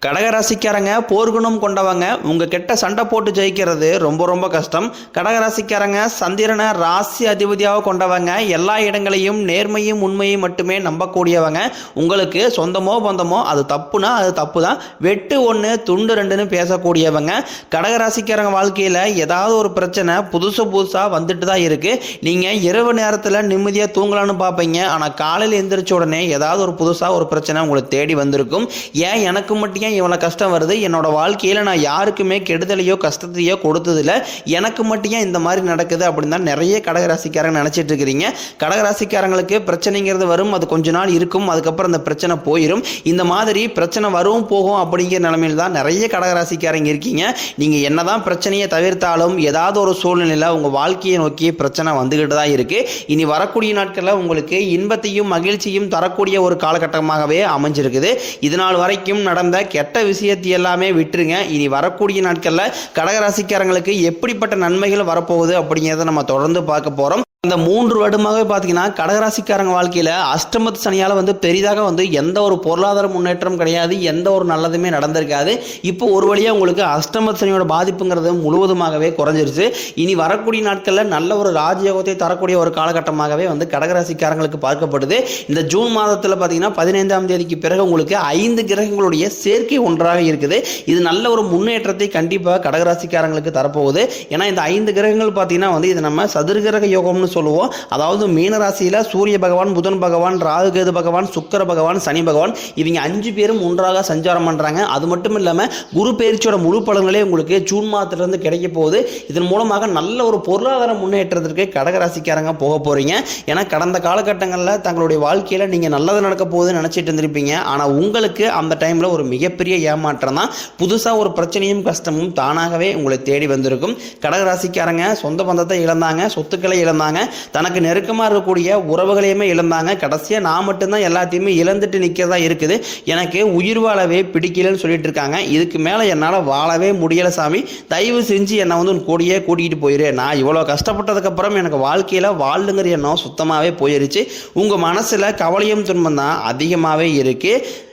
கடகராசிக்காரங்க போர்க்குணம் கொண்டவங்க. உங்ககிட்ட சண்டை போட்டு ஜெயிக்கிறது ரொம்ப ரொம்ப கஷ்டம். கடகராசிக்காரங்க சந்திரனை ராசி அதிபதியாக கொண்டவங்க. எல்லா இடங்களையும் நேர்மையும் உண்மையும் மட்டுமே நம்பக்கூடியவங்க. உங்களுக்கு சொந்தமோ பந்தமோ அது தப்புனா அது தப்பு தான். வெட்டு ஒன்று துண்டு ரெண்டுன்னு பேசக்கூடியவங்க. கடகராசிக்காரங்க வாழ்க்கையில் ஏதாவது ஒரு பிரச்சனை புதுசாக வந்துட்டு தான் இருக்குது. நீங்கள் இரவு நேரத்தில் நிம்மதியாக தூங்கலான்னு பார்ப்பீங்க. ஆனால் காலையில் எந்திரிச்ச உடனே ஏதாவது ஒரு புதுசாக ஒரு பிரச்சனை உங்களை தேடி வந்திருக்கும். ஏன் எனக்கு மட்டும் இவ்வளோ கஷ்டம் வருது, என்னோட வாழ்க்கையில் நான் யாருக்குமே கெடுதலையோ கஷ்டத்தையோ கொடுத்ததில்லை, எனக்கு மட்டும் ஏன் இந்த மாதிரி நடக்குது அப்படின்னு தான் நிறைய கடகராசிக்காரங்க நினச்சிட்டு இருக்கிறீங்க. கடகராசிக்காரங்களுக்கு பிரச்சனைங்கிறது வரும், அது கொஞ்ச நாள் இருக்கும், அதுக்கப்புறம் அந்த பிரச்சனை போயிடும். இந்த மாதிரி பிரச்சனை வரும் போகும் அப்படிங்கிற நிலைமையில் தான் நிறைய கடகராசிக்காரங்க இருக்கீங்க. நீங்கள் என்னதான் பிரச்சனையை தவிர்த்தாலும் ஏதாவது ஒரு சூழ்நிலையில் உங்கள் வாழ்க்கையை நோக்கி பிரச்சனை வந்துக்கிட்டு தான் இருக்குது. இனி வரக்கூடிய நாட்களில் உங்களுக்கு இன்பத்தையும் மகிழ்ச்சியும் தரக்கூடிய ஒரு காலகட்டமாகவே அமைஞ்சிருக்குது. இதனால் வரைக்கும் நடந்த கெட்ட விஷயத்தை எல்லாமே விட்டுருங்க. இனி வரக்கூடிய நாட்களில் கடகராசிக்காரங்களுக்கு எப்படிப்பட்ட நன்மைகள் வரப்போகுது அப்படிங்கிறத நம்ம தொடர்ந்து பார்க்க போகிறோம். இந்த 3 வருடமாகவே பார்த்தீங்கன்னா கடகராசிக்காரங்க வாழ்க்கையில் அஷ்டமத்து சனியால் பெரிதாக எந்த ஒரு பொருளாதார முன்னேற்றம் கிடையாது, எந்த ஒரு நல்லதுமே நடந்திருக்காது. இப்போ ஒரு வழியாக உங்களுக்கு அஷ்டமத்து சனியோட பாதிப்புங்கிறது முழுவதுமாகவே குறைஞ்சிருச்சு. இனி வரக்கூடிய நாட்களில் நல்ல ஒரு ராஜயோகத்தை தரக்கூடிய ஒரு காலகட்டமாகவே கடகராசிக்காரங்களுக்கு பார்க்கப்படுது. இந்த ஜூன் மாதத்தில் பார்த்தீங்கன்னா 15ஆம் தேதிக்கு பிறகு உங்களுக்கு 5 கிரகங்களுடைய சேர்க்கை ஒன்றாக இருக்குது. இது நல்ல ஒரு முன்னேற்றத்தை கண்டிப்பாக கடகராசிக்காரங்களுக்கு தரப்போகுது. ஏன்னா இந்த 5 கிரகங்கள் பார்த்தீங்கன்னா இது நம்ம சதுர்கிரக யோகம்னு சொல்லுவோம். அதாவது மீனராசியில சூரிய பகவான், புதன் பகவான், ராகு கேது பகவான், சுக்கிர பகவான், சனி பகவான், இவங்க 5 பேரும் ஒன்றாக சஞ்சாரம் பண்றாங்க. அது மட்டும் இல்லாம குரு பெயர்ச்சியோட முழு பலன்களே உங்களுக்கு ஜூன் மாதத்திலிருந்து கிடைக்க போகுது. இதன் மூலமாக நல்ல ஒரு பொருளாதார முன்னேற்றத்திற்கு கடகராசிக்காரங்க போக போறீங்க. ஏன்னா கடந்த காலகட்டங்களில் தங்களுடைய வாழ்க்கையில நீங்க நல்லது நடக்க போகுதுன்னு நினைச்சிட்டு இருந்திருப்பீங்க. ஆனா உங்களுக்கு அந்த டைம்ல ஒரு மிகப்பெரிய ஏமாற்றம் தான். புதுசா ஒரு பிரச்சனையும் கஷ்டமும் தானாகவே உங்களை தேடி வந்திருக்கும். கடகராசிக்காரங்க சொந்த பந்தத்தை இழந்தாங்க, சொத்துக்களை இழந்தாங்க, தனக்கு நெருக்கமாக இருக்கக்கூடிய உறவுகளையுமே இழந்தாங்க. கடைசியாக நான் மட்டும்தான் எல்லாத்தையுமே இழந்துட்டு நிற்கிறதா இருக்குது, எனக்கு உயிர் வாழவே பிடிக்கலன்னு சொல்லிட்டு இருக்காங்க. இதுக்கு மேலே என்னால் வாழவே முடியலை சாமி, தயவு செஞ்சு என்னை உன் கூடியே கூட்டிகிட்டு போயிரு. நான் இவ்வளோ கஷ்டப்பட்டதுக்கப்புறம் எனக்கு வாழ்க்கையில் வாழுங்கிற எண்ணம் சுத்தமாகவே போயிருச்சு. உங்கள் மனசில் கவலையும் துன்பம் தான் அதிகமாகவே இருக்குது.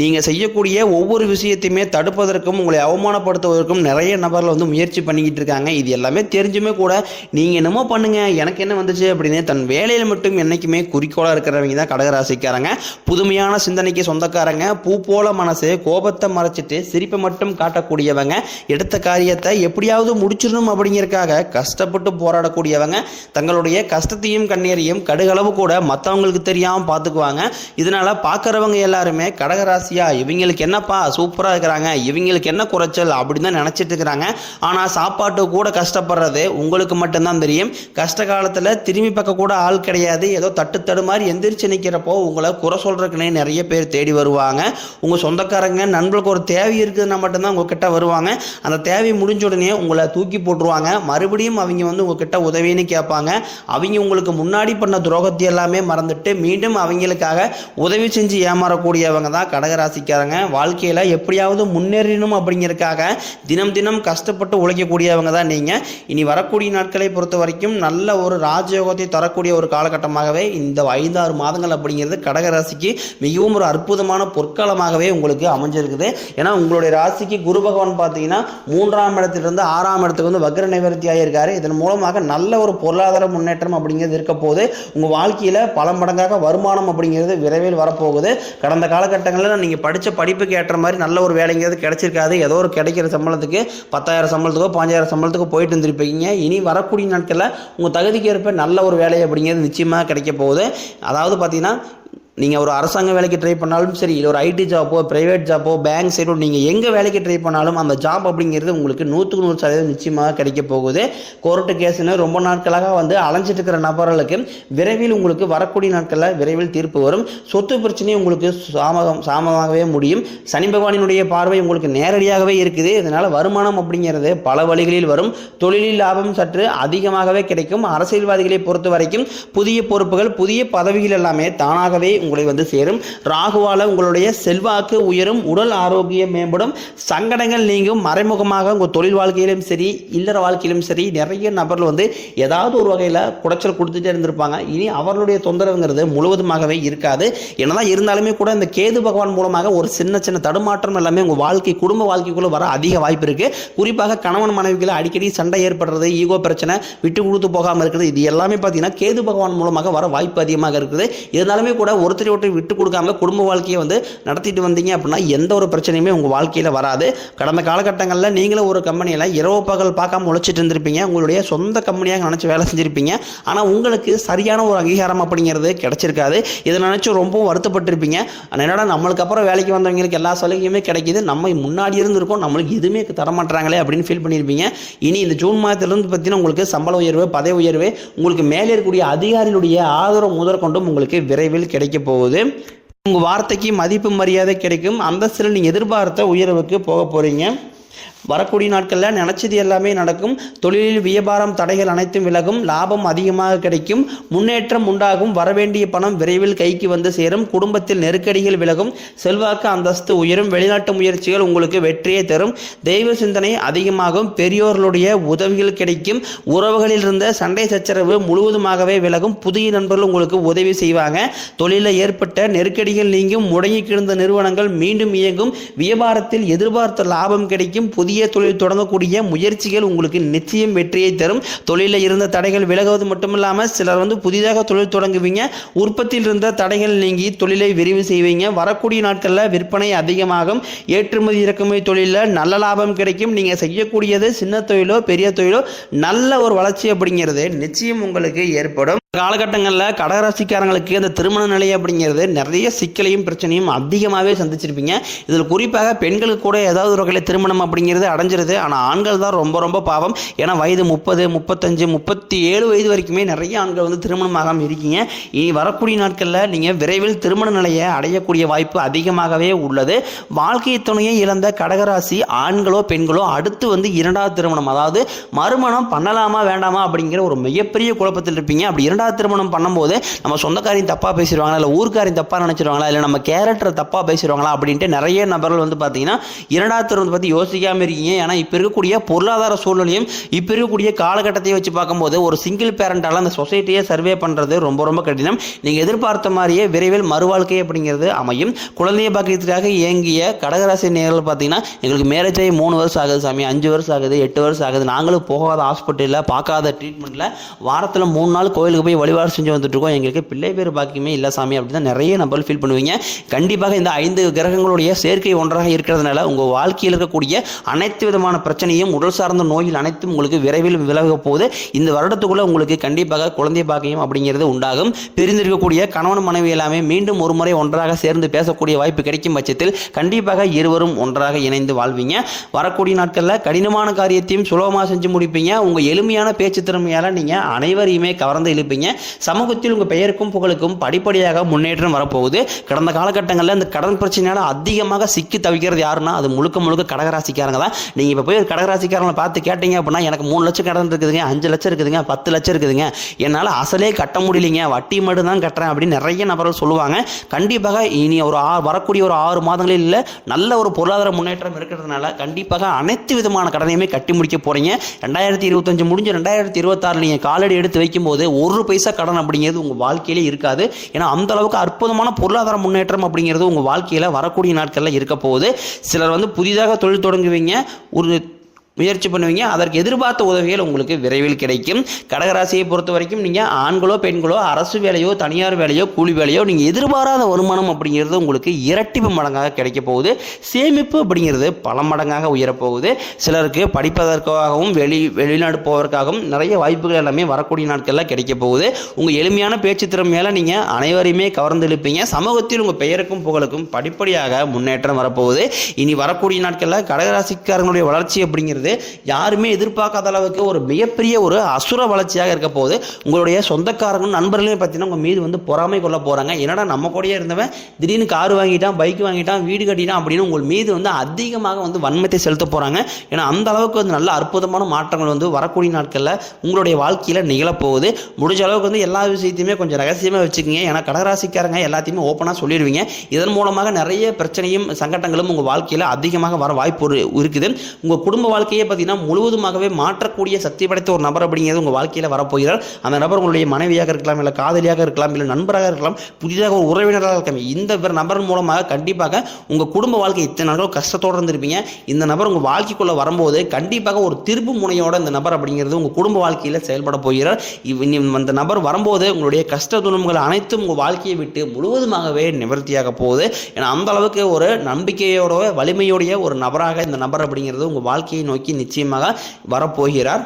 நீங்கள் செய்யக்கூடிய ஒவ்வொரு விஷயத்தையுமே தடுப்பதற்கும் உங்களை அவமானப்படுத்துவதற்கும் நிறைய நபர்கள் முயற்சி பண்ணிக்கிட்டு இருக்காங்க. இது எல்லாமே தெரிஞ்சுமே கூட நீங்கள் என்னமோ பண்ணுங்க, எனக்கு என்ன வந்துச்சு அப்படின்னு தன் வேலையில் மட்டும் என்றைக்குமே குறிக்கோளாக இருக்கிறவங்க தான் கடகராசிக்காரங்க. புதுமையான சிந்தனைக்கு சொந்தக்காரங்க, பூ போல மனசு, கோபத்தை மறைச்சிட்டு சிரிப்பை மட்டும் காட்டக்கூடியவங்க, எடுத்த காரியத்தை எப்படியாவது முடிச்சிடணும் அப்படிங்கிறதுக்காக கஷ்டப்பட்டு போராடக்கூடியவங்க, தங்களுடைய கஷ்டத்தையும் கண்ணீரையும் கடுகளவு கூட மற்றவங்களுக்கு தெரியாமல் பார்த்துக்குவாங்க. இதனால் பார்க்குறவங்க எல்லாருமே கடகராசி இவங்களுக்கு என்னப்பா சூப்பராக இருக்கிறாங்க, இவங்களுக்கு என்ன குறைச்சல் அப்படின்னு தான் நினச்சிட்டு இருக்கிறாங்க. ஆனால் சாப்பாட்டு கூட கஷ்டப்படுறது உங்களுக்கு மட்டும்தான் தெரியும். கஷ்ட காலத்தில் திரும்பி பார்க்க கூட ஆள் கிடையாது. ஏதோ தட்டு மாதிரி எந்திரிச்சு நிற்கிறப்போ உங்களை குறை சொல்றதுக்குன்னே நிறைய பேர் தேடி வருவாங்க. உங்கள் சொந்தக்காரங்க நண்பர்களுக்கு ஒரு தேவை இருக்குதுன்னா மட்டும்தான் உங்ககிட்ட வருவாங்க. அந்த தேவை முடிஞ்ச உடனே உங்களை தூக்கி போட்டுருவாங்க. மறுபடியும் அவங்க உங்ககிட்ட உதவின்னு கேட்பாங்க. அவங்க உங்களுக்கு முன்னாடி பண்ண துரோகத்தை எல்லாமே மறந்துட்டு மீண்டும் அவங்களுக்காக உதவி செஞ்சு ஏமாறக்கூடியவங்க தான் கடகராசிக்காரங்க. வாழ்க்கையில் எப்படியாவது முன்னேறணும் அப்படிங்கிறதுக்காக தினம் தினம் கஷ்டப்பட்டு உழைக்கக்கூடியவங்க தான் நீங்கள். இனி வரக்கூடிய நாட்களை பொறுத்த வரைக்கும் நல்ல ஒரு ராஜயோகத்தை தரக்கூடிய ஒரு காலகட்டமாகவே இந்த 5-6 மாதங்கள் அப்படிங்கிறது கடகராசிக்கு மிகவும் ஒரு அற்புதமான பொற்காலமாகவே உங்களுக்கு அமைஞ்சிருக்குது. ஏன்னா உங்களுடைய ராசிக்கு குரு பகவான் பார்த்தீங்கன்னா 3ஆம் இடத்திலிருந்து 6ஆம் இடத்துக்கு வக்ர நிவர்த்தி ஆகியிருக்காரு. இதன் மூலமாக நல்ல ஒரு பொருளாதார முன்னேற்றம் அப்படிங்கிறது இருக்க போகுது. உங்கள் வாழ்க்கையில் பல மடங்காக வருமானம் அப்படிங்கிறது விரைவில் வரப்போகுது. கடந்த காலகட்டங்களில் நீங்கள் படித்த படிப்புக்கு ஏற்ற மாதிரி நல்ல ஒரு வேலைங்கிறது கிடைச்சிருக்காது. ஏதோ ஒரு கிடைக்கிற சம்பளத்துக்கு 10,000 சம்பளத்துக்கோ 5,000 சம்பளத்துக்கோ போயிட்டு இருந்திருப்பீங்க. இனி வரக்கூடிய நாட்களில் உங்கள் தகுதிக்கு ஏற்ப நல்ல ஒரு வேலை அப்படிங்கிறது நிச்சயமாக கிடைக்க போகுது. அதாவது பார்த்தீங்கன்னா நீங்கள் ஒரு அரசாங்க வேலைக்கு ட்ரை பண்ணாலும் சரி, இல்லை ஒரு ஐடி ஜாப்போ, ப்ரைவேட் ஜாப்போ, பேங்க் சைடோ, நீங்கள் எங்கே வேலைக்கு ட்ரை பண்ணாலும் அந்த ஜாப் அப்படிங்கிறது உங்களுக்கு 100% நிச்சயமாக கிடைக்க போகுது. கோர்ட்டு கேஸுன்னு ரொம்ப நாட்களாக அலைஞ்சிட்டு இருக்கிற நபர்களுக்கு விரைவில் உங்களுக்கு வரக்கூடிய நாட்களில் விரைவில் தீர்ப்பு வரும். சொத்து பிரச்சனை உங்களுக்கு சாமமாகவே முடியும். சனி பகவானினுடைய பார்வை உங்களுக்கு நேரடியாகவே இருக்குது. இதனால் வருமானம் அப்படிங்கிறது பல வழிகளில் வரும். தொழிலில் லாபம் சற்று அதிகமாகவே கிடைக்கும். அரசியல்வாதிகளை பொறுத்த வரைக்கும் புதிய பொறுப்புகள், புதிய பதவிகள் எல்லாமே தானாகவே உங்களை வந்து சேரும். ராகுவால உங்களுடைய செல்வாக்கு உயரும், உடல் ஆரோக்கியம் மேம்படும், சங்கடங்கள் நீங்கும். மறைமுகமாக உங்கள் தொழில் வாழ்க்கையிலும் சரி இல்லற வாழ்க்கையிலும் சரி நிறைய நபர்கள் வந்து ஏதாவது ஒரு வகையில் குடைச்சல் கொடுத்துட்டே இருந்திருப்பாங்க. இனி அவர்களுடைய தொந்தரவுங்கிறது முழுவதுமாகவே இருக்காது. என்னதான் இருந்தாலுமே கூட இந்த கேது பகவான் மூலமாக ஒரு சின்ன சின்ன தடுமாற்றம் எல்லாமே உங்கள் வாழ்க்கை குடும்ப வாழ்க்கைக்குள்ளே வர அதிக வாய்ப்பு இருக்குது. குறிப்பாக கணவன் மனைவிகளை அடிக்கடி சண்டை ஏற்படுறது, ஈகோ பிரச்சனை, விட்டு கொடுத்து போகாமல் இருக்கிறது, இது எல்லாமே பார்த்தீங்கன்னா கேது பகவான் மூலமாக வர வாய்ப்பு அதிகமாக இருக்குது. இருந்தாலுமே கூட ஒருத்தரை ஒருத்தர் விட்டு கொடுக்காம குடும்ப வாழ்க்கையை வந்து நடத்திட்டு வந்தீங்க அப்படின்னா எந்த ஒரு பிரச்சனையுமே உங்கள் வாழ்க்கையில் வராது. கடந்த காலகட்டங்களில் நீங்களும் ஒரு கம்பெனியில் இரவு பகல் பார்க்காம உழைச்சிட்டு இருந்திருப்பீங்க, உங்களுடைய சொந்த கம்பெனியாக நினச்சி வேலை செஞ்சுருப்பீங்க. ஆனால் உங்களுக்கு சரியான ஒரு அங்கீகாரம் அப்படிங்கிறது கிடைச்சிருக்காது. இதை நினச்சி ரொம்பவும் வருத்தப்பட்டிருப்பீங்க. என்னடா நம்மளுக்கு அப்புறம் வேலைக்கு வந்தவங்களுக்கு எல்லா சலுகையுமே கிடைக்கிது, நம்ம முன்னாடி இருந்திருக்கோம், நம்மளுக்கு எதுவுமே தரமாட்டாங்களே அப்படின்னு ஃபீல் பண்ணியிருப்பீங்க. இனி இந்த ஜூன் மாதத்திலிருந்து பார்த்தீங்கன்னா உங்களுக்கு சம்பள உயர்வு, பதவி உயர்வு, உங்களுக்கு மேலே இருக்கக்கூடிய அதிகாரிகளுடைய ஆதரவு முதற்கொண்டும் உங்களுக்கு விரைவில் கிடைக்க போகுது. உங்கள் வார்த்தைக்கு மதிப்பு மரியாதை கிடைக்கும். அந்தஸ்தில் நீங்கள் எதிர்பார்த்த உயர்வுக்கு போக போகிறீங்க. வரக்கூடிய நாட்களில் நினச்சது எல்லாமே நடக்கும். தொழிலில் வியாபாரம் தடைகள் அனைத்தும் விலகும், லாபம் அதிகமாக கிடைக்கும், முன்னேற்றம் உண்டாகும், வரவேண்டிய பணம் விரைவில் கைக்கு வந்து சேரும், குடும்பத்தில் நெருக்கடிகள் விலகும், செல்வாக்கு அந்தஸ்து உயரும், வெளிநாட்டு முயற்சிகள் உங்களுக்கு வெற்றியை தரும், தெய்வ சிந்தனை அதிகமாகும், பெரியோர்களுடைய உதவிகள் கிடைக்கும், உறவுகளில் இருந்த சண்டை சச்சரவு முழுவதுமாகவே விலகும், புதிய நண்பர்கள் உங்களுக்கு உதவி செய்வாங்க, தொழிலில் ஏற்பட்ட நெருக்கடிகள் நீங்கும், முடங்கி கிடந்த நிறுவனங்கள் மீண்டும் இயங்கும், வியாபாரத்தில் எதிர்பார்த்த லாபம் கிடைக்கும், புதிய தொழில் தொடங்கக்கூடிய முயற்சிகள் உங்களுக்கு நிச்சயம் வெற்றியை தரும், தொழிலில் இருந்த தடைகள் விலகுவது மட்டுமில்லாமல் சிலர் வந்து புதிதாக தொழில் தொடங்குவீங்க, உற்பத்தியில் இருந்த தடைகள் நீங்கி தொழிலை விரிவு செய்வீங்க, வரக்கூடிய நாட்களில் விற்பனை அதிகமாகும், ஏற்றுமதி இறக்குமதி தொழிலில் நல்ல லாபம் கிடைக்கும், நீங்கள் செய்யக்கூடியது சின்ன தொழிலோ பெரிய தொழிலோ நல்ல ஒரு வளர்ச்சி அப்படிங்கிறது நிச்சயம் உங்களுக்கு ஏற்படும். காலகட்டங்களில் கடகராசிக்காரங்களுக்கு அந்த திருமண நிலை அப்படிங்கிறது நிறைய சிக்கலையும் பிரச்சனையும் அதிகமாகவே சந்திச்சிருப்பீங்க. இதில் குறிப்பாக பெண்களுக்கு கூட ஏதாவது ஒரு வகையில் திருமணம் அப்படிங்கிறது அடைஞ்சிருது. ஆனால் ஆண்கள் தான் ரொம்ப ரொம்ப பாவம். ஏன்னா வயது 30, 35, 37 வயது வரைக்குமே நிறைய ஆண்கள் வந்து திருமணமாகாமல் இருக்கீங்க. இனி வரக்கூடிய நாட்களில் நீங்கள் விரைவில் திருமண நிலையை அடையக்கூடிய வாய்ப்பு அதிகமாகவே உள்ளது. வாழ்க்கை துணையை இழந்த கடகராசி ஆண்களோ பெண்களோ அடுத்து வந்து இரண்டாவது திருமணம், அதாவது மறுமணம் பண்ணலாமா வேண்டாமா அப்படிங்கிற ஒரு மிகப்பெரிய குழப்பத்தில் இருப்பீங்க. அப்படி இரண்டாவது திருமணம் பண்ணும்போது நம்ம சொந்தக்காரையும் தப்பாக பேசிடுவாங்களா, இல்லை ஊர்க்காரையும் தப்பாக நினச்சிடுவாங்களா, இல்லை நம்ம கேரக்டர் தப்பாக பேசிடுவாங்களா அப்படின்ட்டு நிறைய நபர்கள் வந்து பார்த்தீங்கன்னா இரண்டாவது திருமணத்தை பற்றி யோசிக்காமல் இருக்கீங்க. ஏன்னா இப்போ இருக்கக்கூடிய பொருளாதார சூழ்நிலையும் இப்போ இருக்கக்கூடிய காலகட்டத்தையும் வச்சு பார்க்கும்போது ஒரு சிங்கிள் பேரண்டால் அந்த சொசைட்டியை சர்வே பண்ணுறது ரொம்ப ரொம்ப கடினம். நீங்கள் எதிர்பார்த்த மாதிரியே விரைவில் மறுவாழ்க்கை அப்படிங்கிறது அமையும். குழந்தைய பாக்கியத்துக்காக இயங்கிய கடகராசி நேர்கள் பார்த்தீங்கன்னா எங்களுக்கு மேரேஜ் ஆகி 3 வருஷம் ஆகுது சாமி, 5 வருஷம் ஆகுது, 8 வருஷம் ஆகுது, நாங்களும் போகாத ஹாஸ்பிட்டலில் பார்க்காத ட்ரீட்மெண்ட்டில் வாரத்தில் 3 நாள் கோயிலுக்கு போய் வழிபாடு செஞ்சு வந்துட்டு இருக்கோம், எங்களுக்கு பிள்ளை பேர் பாக்கியமே இல்லை சாமி அப்படி தான் நிறைய நபர்கள் ஃபீல் பண்ணுவீங்க. கண்டிப்பாக இந்த 5 கிரகங்களுடைய சேர்க்கை ஒன்றாக இருக்கிறதுனால உங்கள் வாழ்க்கையில் இருக்கக்கூடிய அனைத்து விதமான பிரச்சனையும் உடல் சார்ந்த நோயில் அனைத்தும் உங்களுக்கு விரைவில் விலக போகுது. இந்த வருடத்துக்குள்ள உங்களுக்கு கண்டிப்பாக குழந்தை பாக்கியம் அப்படிங்கிறது உண்டாகும். பிரிந்திருக்கக்கூடிய கணவன் மனைவி எல்லாமே மீண்டும் ஒரு முறை ஒன்றாக சேர்ந்து பேசக்கூடிய வாய்ப்பு கிடைக்கும் பட்சத்தில் கண்டிப்பாக இருவரும் ஒன்றாக இணைந்து வாழ்வீங்க. வரக்கூடிய நாட்களில் கடினமான காரியத்தையும் சுலபமாக செஞ்சு முடிப்பீங்க. உங்கள் எளிமையான பேச்சு திறமையால் நீங்கள் அனைவரையுமே கவர்ந்து இழுப்பீங்க. சமூகத்தில் உங்கள் பெயருக்கும் புகழுக்கும் படிப்படியாக முன்னேற்றம் வரப்போகுது. கடந்த காலகட்டங்களில் இந்த கடன் பிரச்சனையால் அதிகமாக சிக்கி தவிக்கிறது யாருன்னா அது முழுக்க முழுக்க கடகராசிக்காரங்க தான். நீங்கள் இப்போ போய் ஒரு கடகராசிக்காரங்களை பார்த்து கேட்டீங்க அப்படின்னா எனக்கு 3 லட்சம் கடன் இருக்குதுங்க, 5 லட்சம் இருக்குதுங்க, 10 லட்சம் இருக்குதுங்க, என்னால் அசலே கட்ட முடியலைங்க, வட்டி மட்டும் தான் கட்டுறேன் அப்படின்னு நிறைய நபர்கள் சொல்லுவாங்க. கண்டிப்பாக இனி ஒரு வரக்கூடிய ஒரு 6 மாதங்களில் நல்ல ஒரு பொருளாதார முன்னேற்றம் இருக்கிறதுனால கண்டிப்பாக அனைத்து விதமான கடனையுமே கட்டி முடிக்க போகிறீங்க. 2025 முடிஞ்சு 2026 நீங்கள் காலடி எடுத்து வைக்கும்போது 1 பைசா கடன் அப்படிங்கிறது உங்கள் வாழ்க்கையிலே இருக்காது. ஏன்னா அந்த அளவுக்கு அற்புதமான பொருளாதார முன்னேற்றம் அப்படிங்கிறது உங்கள் வாழ்க்கையில் வரக்கூடிய நாட்களில் இருக்க போகுது. சிலர் வந்து புதிதாக தொழில் தொடங்குவீங்க, ஒரு முயற்சி பண்ணுவீங்க, அதற்கு எதிர்பார்த்த உதவிகள் உங்களுக்கு விரைவில் கிடைக்கும். கடகராசியை பொறுத்த வரைக்கும் நீங்கள் ஆண்களோ பெண்களோ அரசு வேலையோ தனியார் வேலையோ கூலி வேலையோ நீங்கள் எதிர்பாராத வருமானம் அப்படிங்கிறது உங்களுக்கு இரட்டிப்பு மடங்காக கிடைக்க போகுது. சேமிப்பு அப்படிங்கிறது பல மடங்காக உயரப்போகுது. சிலருக்கு படிப்பதற்காகவும் வெளிநாடு போவதற்காகவும் நிறைய வாய்ப்புகள் எல்லாமே வரக்கூடிய நாட்களில் கிடைக்க போகுது. உங்கள் எளிமையான பேச்சு திறமையால் நீங்கள் அனைவரையுமே கவர்ந்து இழுப்பீங்க. சமூகத்தில் உங்கள் பெயருக்கும் புகழுக்கும் படிப்படியாக முன்னேற்றம் வரப்போகுது. இனி வரக்கூடிய நாட்களில் கடகராசிக்காரங்களுடைய வளர்ச்சி அப்படிங்கிறது அப்படிங்கிறது யாருமே எதிர்பார்க்காத அளவுக்கு ஒரு மிகப்பெரிய ஒரு அசுர வளர்ச்சியாக இருக்க போது. உங்களுடைய சொந்தக்காரங்களும் நண்பர்களையும் பார்த்தீங்கன்னா உங்கள் மீது வந்து பொறாமை கொள்ள போகிறாங்க. என்னடா நம்ம கூடயே இருந்தவன் திடீர்னு கார் வாங்கிட்டான், பைக் வாங்கிட்டான், வீடு கட்டிட்டான் அப்படின்னு உங்கள் மீது வந்து அதிகமாக வந்து வன்மத்தை செலுத்த போகிறாங்க. ஏன்னா அந்த அளவுக்கு வந்து நல்ல அற்புதமான மாற்றங்கள் வந்து வரக்கூடிய நாட்களில் உங்களுடைய வாழ்க்கையில் நிகழப்போகுது. முடிஞ்ச அளவுக்கு வந்து எல்லா விஷயத்தையுமே கொஞ்சம் ரகசியமாக வச்சுக்கோங்க. ஏன்னா கடகராசிக்காரங்க எல்லாத்தையுமே ஓப்பனாக சொல்லிடுவீங்க. இதன் மூலமாக நிறைய பிரச்சனையும் சங்கடங்களும் உங்கள் வாழ்க்கையில் அதிகமாக வர வாய்ப்பு இருக்குது. உங்கள் குடும்ப வாழ்க்கையை பார்த்தீங்கன்னா முழுவதுமாகவே மாற்றக்கூடிய சக்தி படைத்த ஒரு நபர் அப்படிங்கிறது உங்கள் வாழ்க்கையில் வரப்போகிறார். அந்த நபர் உங்களுடைய மனைவியாக இருக்கலாம், இல்லை காதலியாக இருக்கலாம், இல்லை நண்பராக இருக்கலாம், புதிதாக ஒரு உறவினராக இருக்கலாம். இந்த நபர் மூலமாக கண்டிப்பாக உங்கள் குடும்ப வாழ்க்கை இத்தனை நாட்கள் கஷ்டத்தோடு இருந்திருப்பீங்க. இந்த நபர் உங்கள் வாழ்க்கைக்குள்ளே வரும்போது கண்டிப்பாக ஒரு திருப்பு முனையோட இந்த நபர் அப்படிங்கிறது உங்கள் குடும்ப வாழ்க்கையில் செயல்பட போகிறார். அந்த நபர் வரும்போது உங்களுடைய கஷ்ட துன்பங்கள் அனைத்தும் உங்கள் வாழ்க்கையை விட்டு முழுவதுமாகவே நிவர்த்தியாக போகுது. ஏன்னா அந்த அளவுக்கு ஒரு நம்பிக்கையோட வலிமையோடைய ஒரு நபராக இந்த நபர் அப்படிங்கிறது உங்கள் வாழ்க்கையை நோக்கி நிச்சயமாக வரப்போகிறார்.